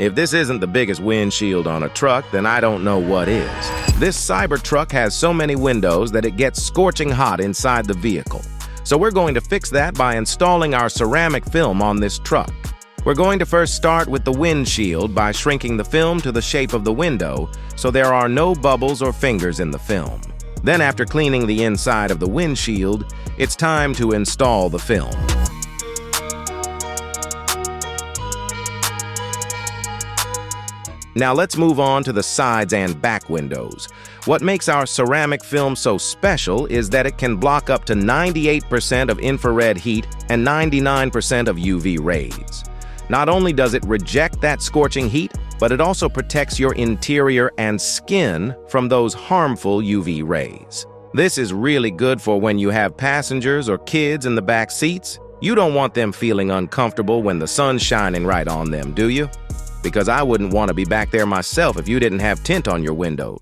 If this isn't the biggest windshield on a truck, then I don't know what is. This Cybertruck has so many windows that it gets scorching hot inside the vehicle. So we're going to fix that by installing our ceramic film on this truck. We're going to first start with the windshield by shrinking the film to the shape of the window so there are no bubbles or fingers in the film. Then after cleaning the inside of the windshield, it's time to install the film. Now let's move on to the sides and back windows. What makes our ceramic film so special is that it can block up to 98% of infrared heat and 99% of UV rays. Not only does it reject that scorching heat, but it also protects your interior and skin from those harmful UV rays. This is really good for when you have passengers or kids in the back seats. You don't want them feeling uncomfortable when the sun's shining right on them, do you? Because I wouldn't want to be back there myself if you didn't have tint on your windows.